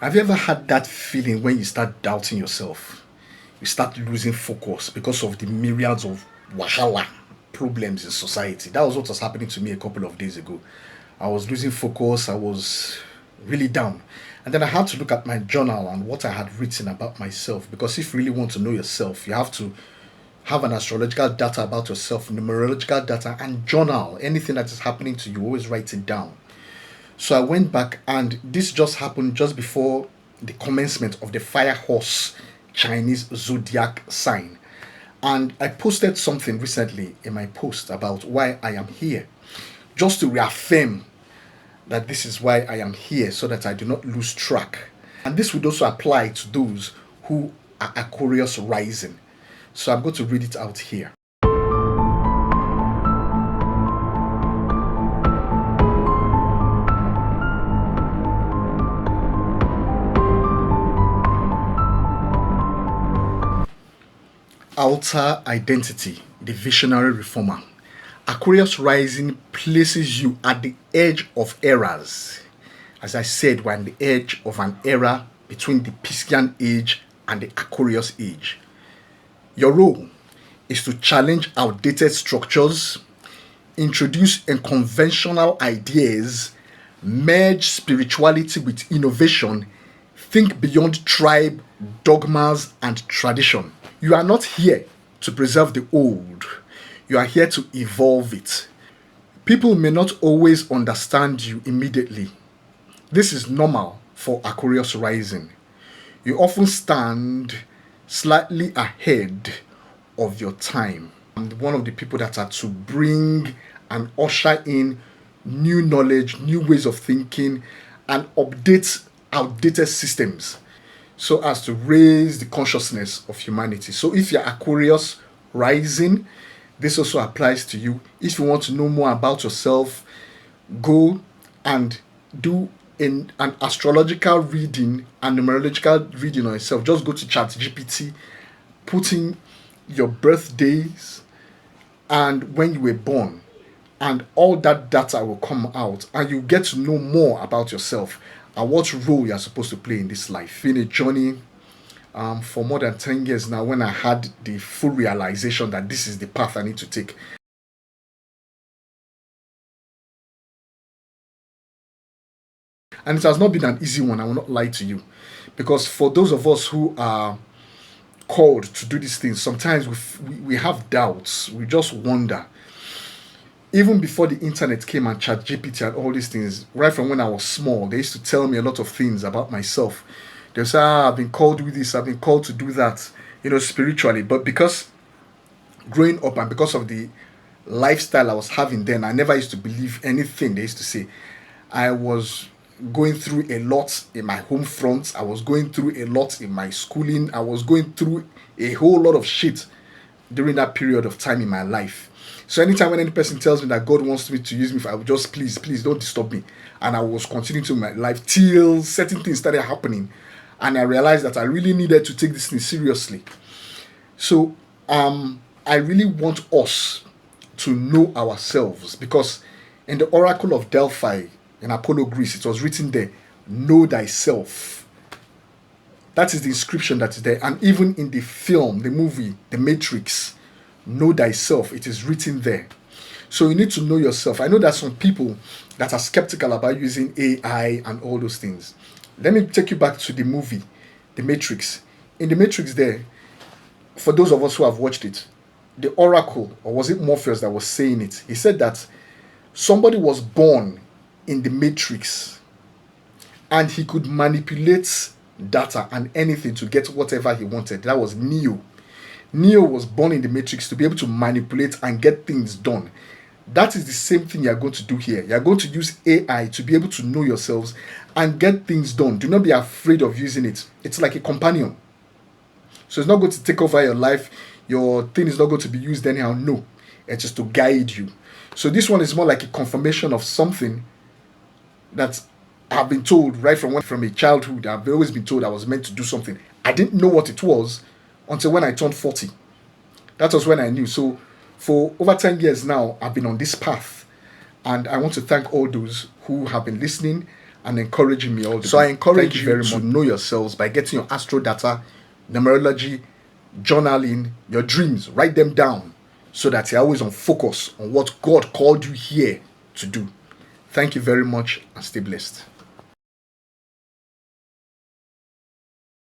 Have you ever had that feeling when you start doubting yourself? You start losing focus because of the myriads of wahala problems in society. That was what was happening to me a couple of days ago. I was losing focus, I was really down. And then I had to look at my journal and what I had written about myself. Because if you really want to know yourself, you have to have an astrological data about yourself, numerological data, and journal. Anything that is happening to you, always write it down. So I went back, and this just happened just before the commencement of the fire horse Chinese zodiac sign. And I posted something recently in my post about why I am here, just to reaffirm that this is why I am here, so that I do not lose track. And this would also apply to those who are Aquarius rising. So I'm going to read it out here. Alter identity, the visionary reformer. Aquarius rising places you at the edge of eras. As I said, we're on the edge of an era between the Piscean age and the Aquarius age. Your role is to challenge outdated structures, introduce unconventional ideas, merge spirituality with innovation, think beyond tribe, dogmas, and tradition. You are not here to preserve the old. You are here to evolve it. People may not always understand you immediately. This is normal for Aquarius rising. You often stand slightly ahead of your time. I'm one of the people that are to bring and usher in new knowledge, new ways of thinking, and update outdated systems so as to raise the consciousness of humanity. So if you're Aquarius rising, this also applies to you. If you want to know more about yourself, go and do an astrological reading and numerological reading on yourself. Just go to ChatGPT, put in your birthdays and when you were born, and all that data will come out, and you get to know more about yourself and what role you're supposed to play in this life. Been a journey for more than 10 years now, when I had the full realization that this is the path I need to take. And it has not been an easy one, I will not lie to you. Because for those of us who are called to do these things, sometimes we have doubts, we just wonder. Even before the internet came and ChatGPT and all these things, right from when I was small, they used to tell me a lot of things about myself. They'll say, I've been called to do this, I've been called to do that, spiritually. But because growing up and because of the lifestyle I was having then, I never used to believe anything they used to say. I was going through a lot in my home front. I was going through a lot in my schooling. I was going through a whole lot of shit during that period of time in my life. So anytime when any person tells me that God wants me to use me, I would just please don't disturb me. And I was continuing to my life till certain things started happening. And I realized that I really needed to take this thing seriously. So I really want us to know ourselves, because in the Oracle of Delphi in Apollo, Greece, it was written there, know thyself. That is the inscription that is there. And even in the film, the movie, The Matrix, know thyself, it is written there. So you need to know yourself. I know that some people that are skeptical about using AI and all those things. Let me take you back to the movie, The Matrix. In The Matrix there, for those of us who have watched it, the Oracle, or was it Morpheus that was saying it? He said that somebody was born in the Matrix and he could manipulate data and anything to get whatever he wanted. That was Neo. Neo was born in the Matrix to be able to manipulate and get things done. That is the same thing you're going to do here. You're going to use AI to be able to know yourselves and get things done. Do not be afraid of using it. It's like a companion. So it's not going to take over your life. Your thing is not going to be used anyhow. No, it's just to guide you. So this one is more like a confirmation of something that I've been told right from a childhood. I've always been told I was meant to do something. I didn't know what it was until when I turned 40. That was when I knew. So for over 10 years now, I've been on this path. And I want to thank all those who have been listening and encouraging me all the way. So I encourage you to know yourselves by getting your astro data, numerology, journaling, your dreams. Write them down so that you're always on focus on what God called you here to do. Thank you very much and stay blessed.